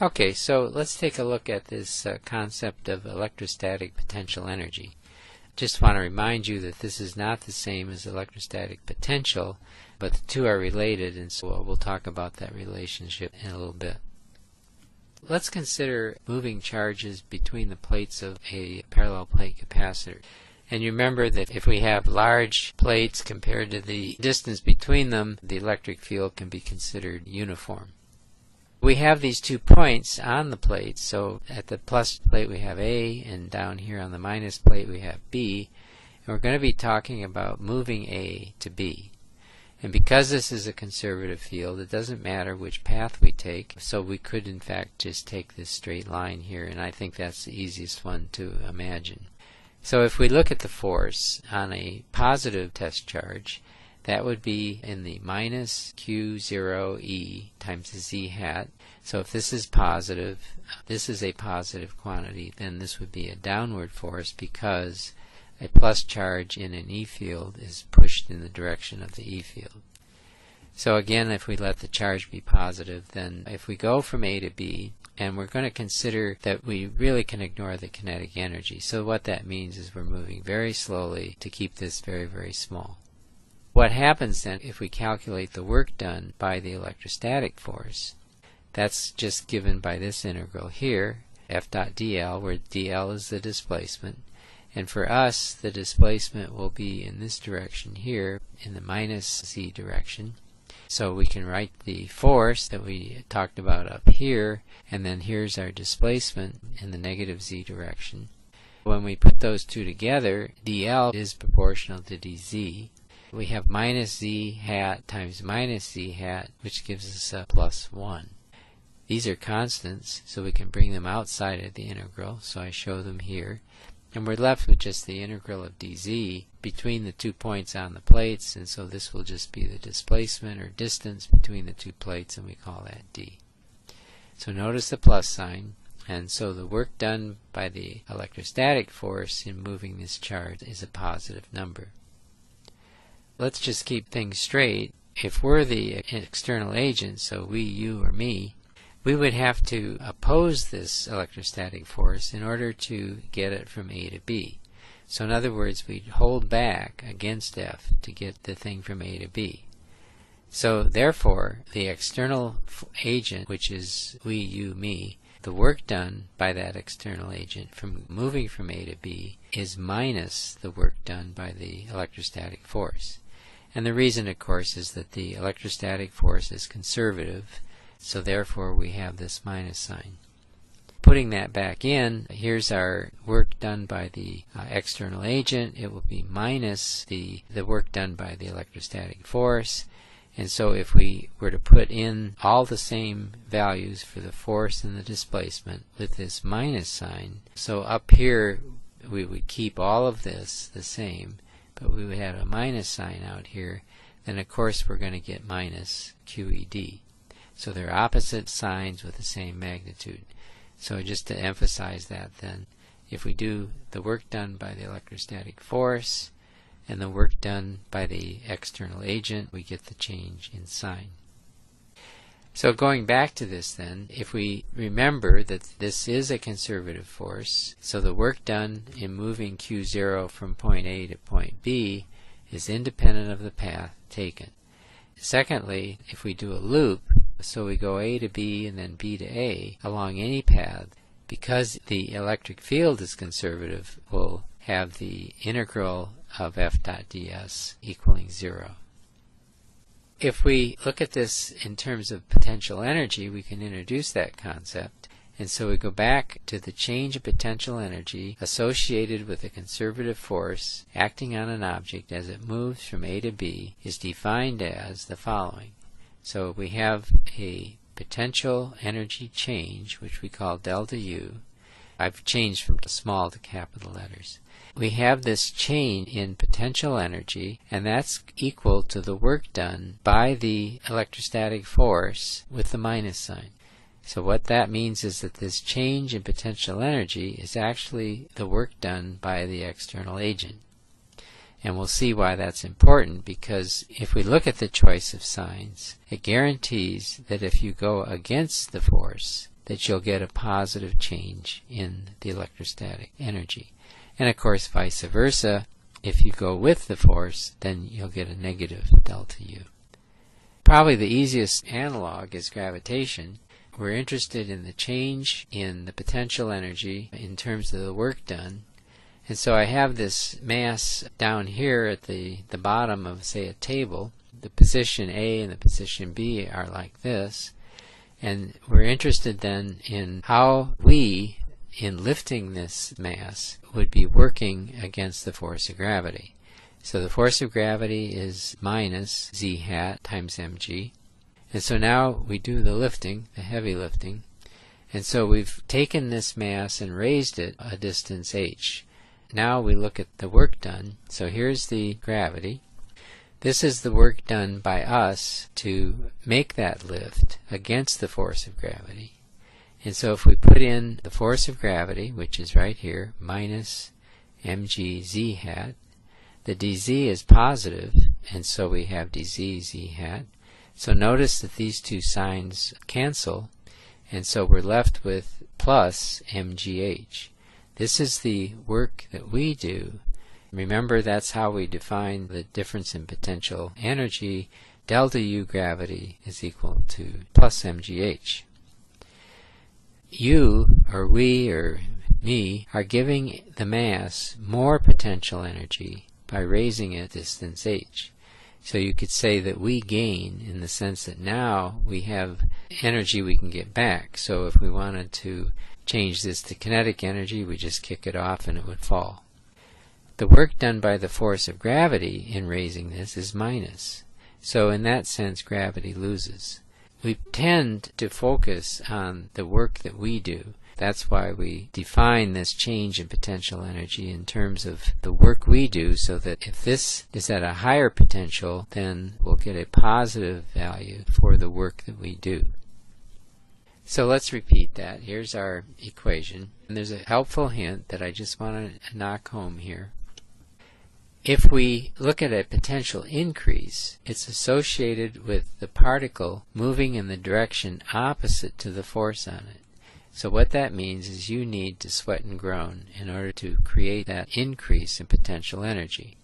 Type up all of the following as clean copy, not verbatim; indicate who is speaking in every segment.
Speaker 1: Okay, so let's take a look at this concept of electrostatic potential energy. Just want to remind you that this is not the same as electrostatic potential, but the two are related, and so we'll talk about that relationship in a little bit. Let's consider moving charges between the plates of a parallel plate capacitor. And you remember that if we have large plates compared to the distance between them, the electric field can be considered uniform. We have these 2 points on the plate, so at the plus plate we have A, and down here on the minus plate we have B, and we're going to be talking about moving A to B. And because this is a conservative field, it doesn't matter which path we take, so we could in fact just take this straight line here, and I think that's the easiest one to imagine. So if we look at the force on a positive test charge, that would be in the minus Q0E times the Z hat. So if this is positive, this is a positive quantity, then this would be a downward force because a plus charge in an E field is pushed in the direction of the E field. So again, if we let the charge be positive, then if we go from A to B, and we're going to consider that we really can ignore the kinetic energy. So what that means is we're moving very slowly to keep this very, very small. What happens then if we calculate the work done by the electrostatic force? That's just given by this integral here, F dot dl, where dl is the displacement. And for us, the displacement will be in this direction here, in the minus z direction. So we can write the force that we talked about up here, and then here's our displacement in the negative z direction. When we put those two together, dl is proportional to dz. We have minus z hat times minus z hat, which gives us a plus 1. These are constants, so we can bring them outside of the integral, so I show them here. And we're left with just the integral of dz between the 2 points on the plates, and so this will just be the displacement or distance between the 2 plates, and we call that d. So notice the plus sign, and so the work done by the electrostatic force in moving this charge is a positive number. Let's just keep things straight. If we're the external agent, so we, you, or me, we would have to oppose this electrostatic force in order to get it from A to B. So in other words, we'd hold back against F to get the thing from A to B. So therefore, the external agent, which is we, you, me, the work done by that external agent from moving from A to B is minus the work done by the electrostatic force. And the reason, of course, is that the electrostatic force is conservative, so therefore we have this minus sign. Putting that back in, here's our work done by the external agent. It will be minus the work done by the electrostatic force. And so if we were to put in all the same values for the force and the displacement with this minus sign, so up here we would keep all of this the same, but we would have a minus sign out here, then of course we're going to get minus QED. So they're opposite signs with the same magnitude. So just to emphasize that then, if we do the work done by the electrostatic force and the work done by the external agent, we get the change in sign. So going back to this then, if we remember that this is a conservative force, so the work done in moving Q0 from point A to point B is independent of the path taken. Secondly, if we do a loop, so we go A to B and then B to A along any path, because the electric field is conservative, we'll have the integral of F dot ds equaling 0. If we look at this in terms of potential energy, we can introduce that concept. And so we go back to the change of potential energy associated with a conservative force acting on an object as it moves from A to B is defined as the following. So we have a potential energy change, which we call delta U. I've changed from small to capital letters. We have this change in potential energy, and that's equal to the work done by the electrostatic force with the minus sign. So what that means is that this change in potential energy is actually the work done by the external agent. And we'll see why that's important, because if we look at the choice of signs, it guarantees that if you go against the force, that you'll get a positive change in the electrostatic energy. And of course vice versa, if you go with the force, then you'll get a negative delta U. Probably the easiest analog is gravitation. We're interested in the change in the potential energy in terms of the work done. And so I have this mass down here at the bottom of, say, a table. The position A and the position B are like this. And we're interested then in how we, in lifting this mass, would be working against the force of gravity. So the force of gravity is minus z hat times mg. And so now we do the lifting, the heavy lifting. And so we've taken this mass and raised it a distance h. Now we look at the work done. So here's the gravity. This is the work done by us to make that lift against the force of gravity. And so if we put in the force of gravity, which is right here, minus mg z hat, the dz is positive, and so we have dz z hat. So notice that these two signs cancel, and so we're left with plus mgh. This is the work that we do. Remember, that's how we define the difference in potential energy. Delta U gravity is equal to plus mgh. You, or we, or me, are giving the mass more potential energy by raising it distance h. So you could say that we gain in the sense that now we have energy we can get back. So if we wanted to change this to kinetic energy, we just kick it off and it would fall. The work done by the force of gravity in raising this is minus. So in that sense, gravity loses. We tend to focus on the work that we do. That's why we define this change in potential energy in terms of the work we do, so that if this is at a higher potential, then we'll get a positive value for the work that we do. So let's repeat that. Here's our equation. And there's a helpful hint that I just want to knock home here. If we look at a potential increase, it's associated with the particle moving in the direction opposite to the force on it. So what that means is you need to sweat and groan in order to create that increase in potential energy.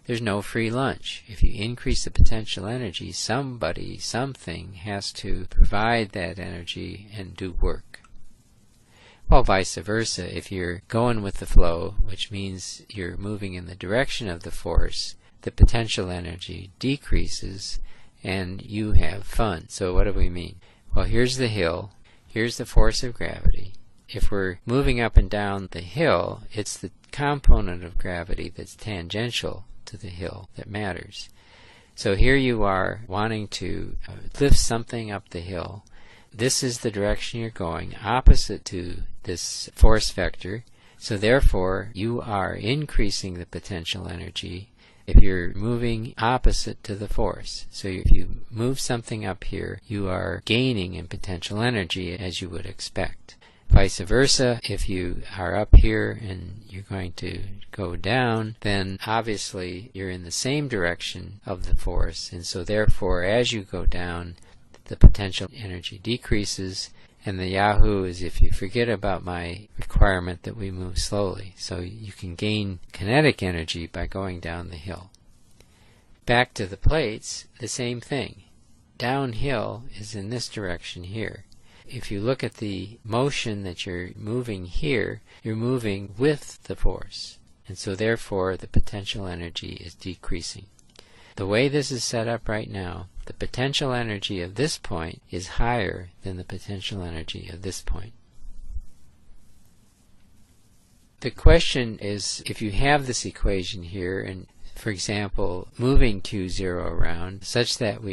Speaker 1: There's no free lunch. If you increase the potential energy, somebody, something has to provide that energy and do work. Well, vice versa, if you're going with the flow, which means you're moving in the direction of the force, the potential energy decreases and you have fun. So what do we mean? Well, here's the hill, here's the force of gravity. If we're moving up and down the hill, it's the component of gravity that's tangential to the hill that matters. So here you are wanting to lift something up the hill. This is the direction you're going, opposite to this force vector. So therefore, you are increasing the potential energy if you're moving opposite to the force. So if you move something up here, you are gaining in potential energy as you would expect. Vice versa, if you are up here and you're going to go down, then obviously you're in the same direction of the force, and so therefore as you go down, the potential energy decreases. And the yahoo is if you forget about my requirement that we move slowly. So you can gain kinetic energy by going down the hill. Back to the plates, the same thing. Downhill is in this direction here. If you look at the motion that you're moving here, you're moving with the force. And so therefore the potential energy is decreasing. The way this is set up right now, the potential energy of this point is higher than the potential energy of this point. The question is, if you have this equation here, and for example, moving Q0 around such that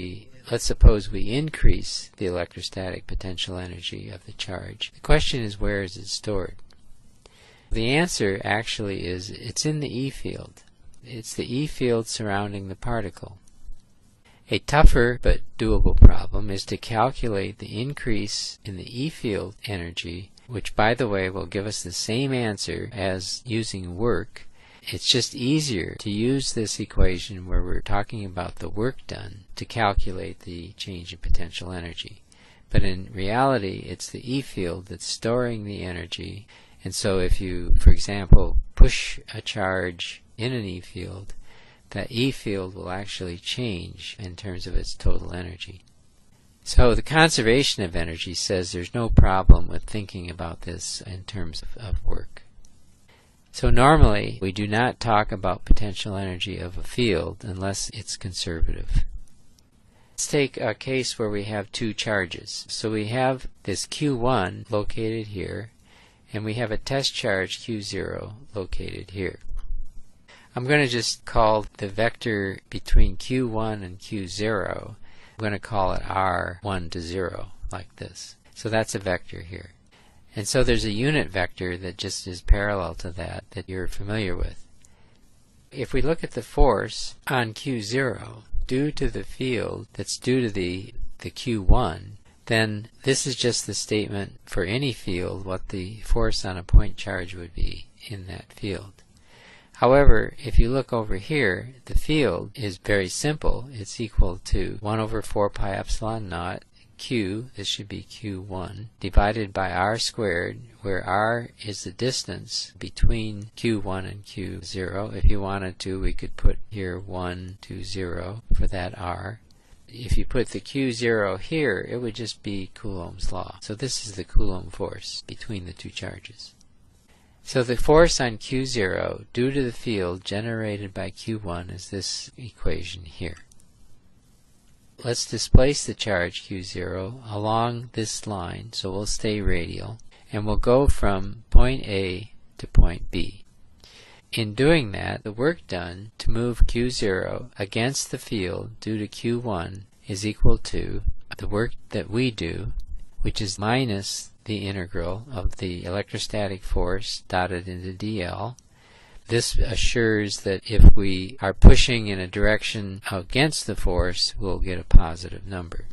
Speaker 1: let's suppose we increase the electrostatic potential energy of the charge, the question is, where is it stored? The answer actually is, it's in the E field. It's the E field surrounding the particle. A tougher but doable problem is to calculate the increase in the E field energy, which by the way will give us the same answer as using work. It's just easier to use this equation where we're talking about the work done to calculate the change in potential energy. but in reality it's the E field that's storing the energy. And so if you, for example, push a charge in an E field, that E field will actually change in terms of its total energy. So the conservation of energy says there's no problem with thinking about this in terms of work. So normally we do not talk about potential energy of a field unless it's conservative. Let's take a case where we have two charges. So we have this Q1 located here, and we have a test charge Q0 located here. I'm going to just call the vector between Q1 and Q0, I'm going to call it R1 to 0, like this. So that's a vector here. And so there's a unit vector that just is parallel to that you're familiar with. If we look at the force on Q0 due to the field that's due to the Q1, then this is just the statement for any field what the force on a point charge would be in that field. However, if you look over here, the field is very simple. It's equal to 1 over 4 pi epsilon naught Q, this should be Q1, divided by R squared, where R is the distance between Q1 and Q0. If you wanted to, we could put here 1 to 0 for that R. If you put the Q0 here, it would just be Coulomb's law. So this is the Coulomb force between the two charges. So the force on Q0 due to the field generated by Q1 is this equation here. Let's displace the charge Q0 along this line, so we'll stay radial, and we'll go from point A to point B. In doing that, the work done to move Q0 against the field due to Q1 is equal to the work that we do, which is minus the integral of the electrostatic force dotted into dl. This assures that if we are pushing in a direction against the force, we'll get a positive number.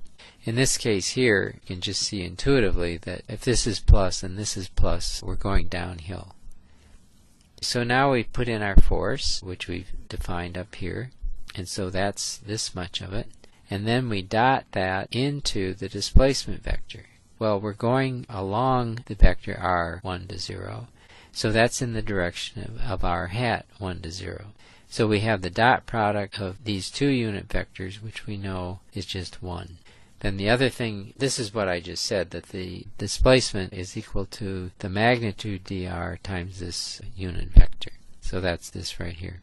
Speaker 1: In this case here, you can just see intuitively that if this is plus and this is plus, we're going downhill. So now we put in our force, which we've defined up here, and so that's this much of it. And then we dot that into the displacement vector. Well, we're going along the vector r1 to 0. So that's in the direction of r hat 1 to 0. So we have the dot product of these two unit vectors, which we know is just 1. Then the other thing, this is what I just said, that the displacement is equal to the magnitude dr times this unit vector. So that's this right here.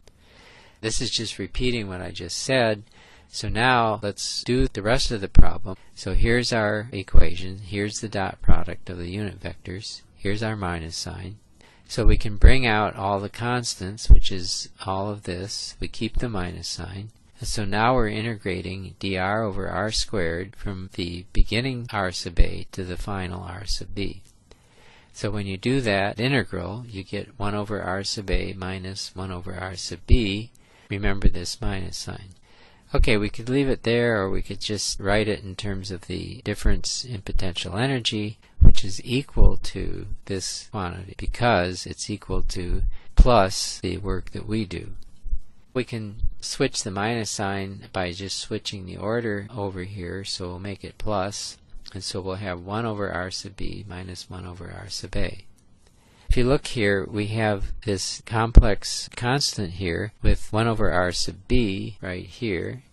Speaker 1: This is just repeating what I just said. So now let's do the rest of the problem. So here's our equation. Here's the dot product of the unit vectors. Here's our minus sign. So we can bring out all the constants, which is all of this. We keep the minus sign. And so now we're integrating dr over r squared from the beginning r sub a to the final r sub b. So when you do that integral, you get 1 over r sub a minus 1 over r sub b. Remember this minus sign. Okay, we could leave it there, or we could just write it in terms of the difference in potential energy, which is equal to this quantity, because it's equal to plus the work that we do. We can switch the minus sign by just switching the order over here, so we'll make it plus, and so we'll have 1 over r sub b minus 1 over r sub a. If you look here, we have this complex constant here with 1 over r sub b right here,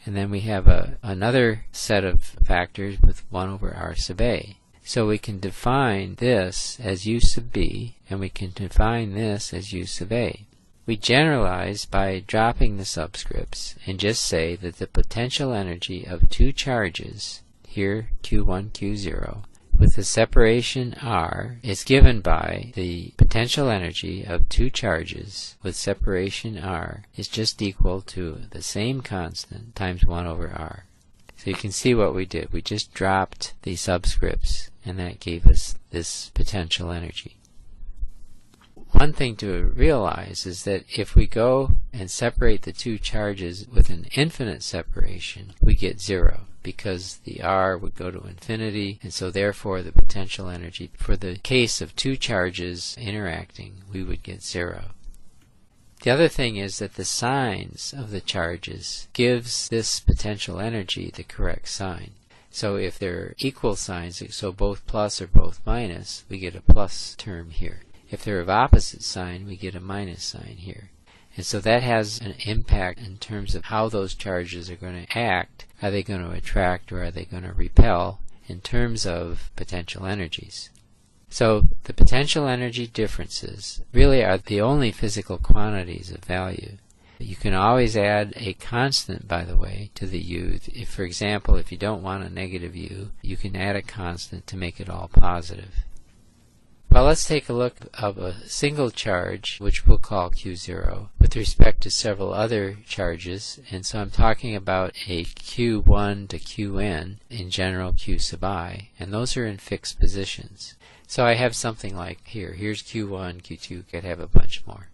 Speaker 1: and then we have another set of factors with 1 over r sub a. So we can define this as u sub b, and we can define this as u sub a. We generalize by dropping the subscripts and just say that the potential energy of two charges, here Q1, Q0, with the separation r is given by the potential energy of two charges with separation r is just equal to the same constant times 1 over r. So you can see what we did. We just dropped the subscripts, and that gave us this potential energy. One thing to realize is that if we go and separate the two charges with an infinite separation, we get 0, because the r would go to infinity, and so therefore the potential energy for the case of two charges interacting, we would get 0. The other thing is that the signs of the charges gives this potential energy the correct sign. So if they're equal signs, so both plus or both minus, we get a plus term here. If they're of opposite sign, we get a minus sign here. And so that has an impact in terms of how those charges are going to act. Are they going to attract or are they going to repel in terms of potential energies? So the potential energy differences really are the only physical quantities of value. You can always add a constant, by the way, to the U. If, for example, if you don't want a negative U, you can add a constant to make it all positive. Well, let's take a look of a single charge, which we'll call Q0, with respect to several other charges. And so I'm talking about a Q1 to Qn, in general Q sub I, and those are in fixed positions. So I have something like here. Here's Q1, Q2, could have a bunch more.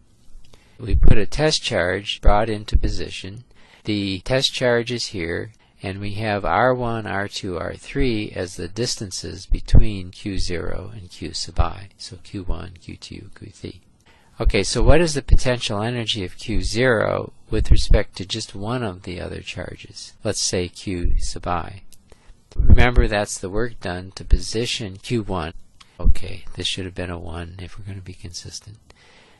Speaker 1: We put a test charge brought into position. The test charge is here, and we have R1, R2, R3 as the distances between Q0 and Q sub I. So Q1, Q2, Q3. Okay, so what is the potential energy of Q0 with respect to just one of the other charges? Let's say Q sub I. Remember, that's the work done to position Q1. Okay, this should have been a 1 if we're going to be consistent.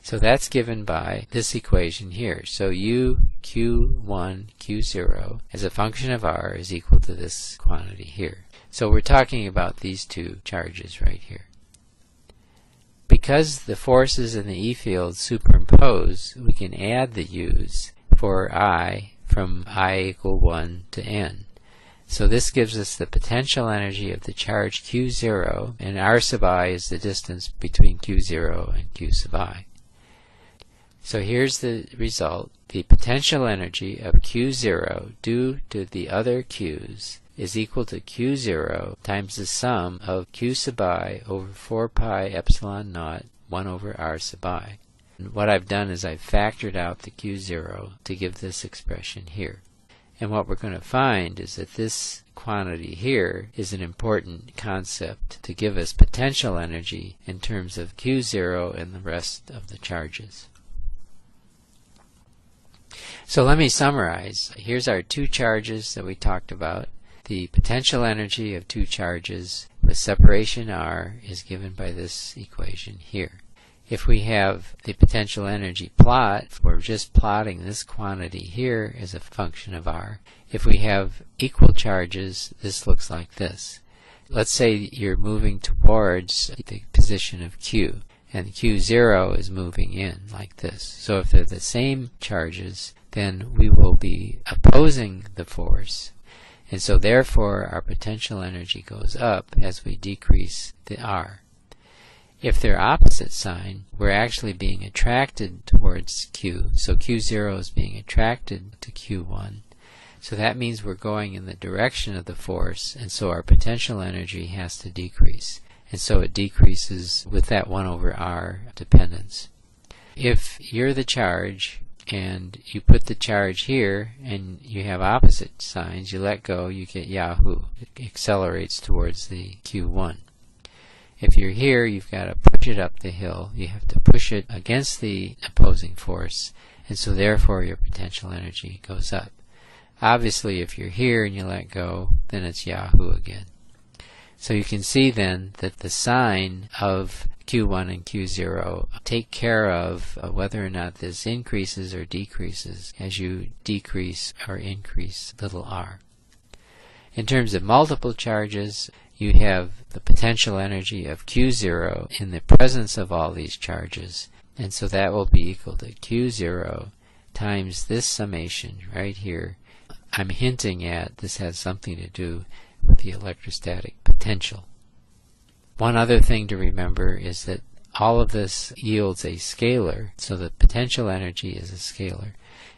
Speaker 1: So that's given by this equation here. So U, Q1, Q0 as a function of R is equal to this quantity here. So we're talking about these two charges right here. Because the forces in the E field superimpose, we can add the U's for I from I equal 1 to N. So this gives us the potential energy of the charge Q0, and R sub I is the distance between Q0 and Q sub I. So here's the result. The potential energy of Q0 due to the other Q's is equal to Q0 times the sum of Q sub I over 4 pi epsilon naught 1 over R sub I. And what I've done is I've factored out the Q0 to give this expression here. And what we're going to find is that this quantity here is an important concept to give us potential energy in terms of Q0 and the rest of the charges. So let me summarize. Here's our two charges that we talked about. The potential energy of two charges with separation R is given by this equation here. If we have the potential energy plot, we're just plotting this quantity here as a function of R. If we have equal charges, this looks like this. Let's say you're moving towards the position of Q, and Q0 is moving in like this. So if they're the same charges, then we will be opposing the force. And so therefore our potential energy goes up as we decrease the R. If they're opposite sign, we're actually being attracted towards Q. So Q0 is being attracted to Q1. So that means we're going in the direction of the force, and so our potential energy has to decrease. And so it decreases with that 1 over R dependence. If you're the charge and you put the charge here and you have opposite signs, you let go, you get Yahoo. It accelerates towards the Q1. If you're here, you've got to push it up the hill. You have to push it against the opposing force, and so therefore your potential energy goes up. Obviously, if you're here and you let go, then it's Yahoo again. So you can see then that the sign of Q1 and Q0 take care of whether or not this increases or decreases as you decrease or increase little r. In terms of multiple charges, you have the potential energy of Q0 in the presence of all these charges, and so that will be equal to Q0 times this summation right here. I'm hinting at this has something to do with the electrostatic potential. One other thing to remember is that all of this yields a scalar, so the potential energy is a scalar.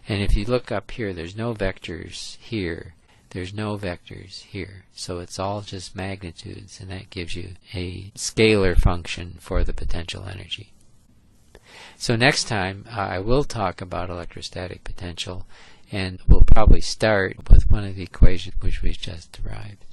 Speaker 1: And if you look up here, there's no vectors here. There's no vectors here. So it's all just magnitudes, and that gives you a scalar function for the potential energy. So next time I will talk about electrostatic potential, and we'll probably start with one of the equations which we've just derived.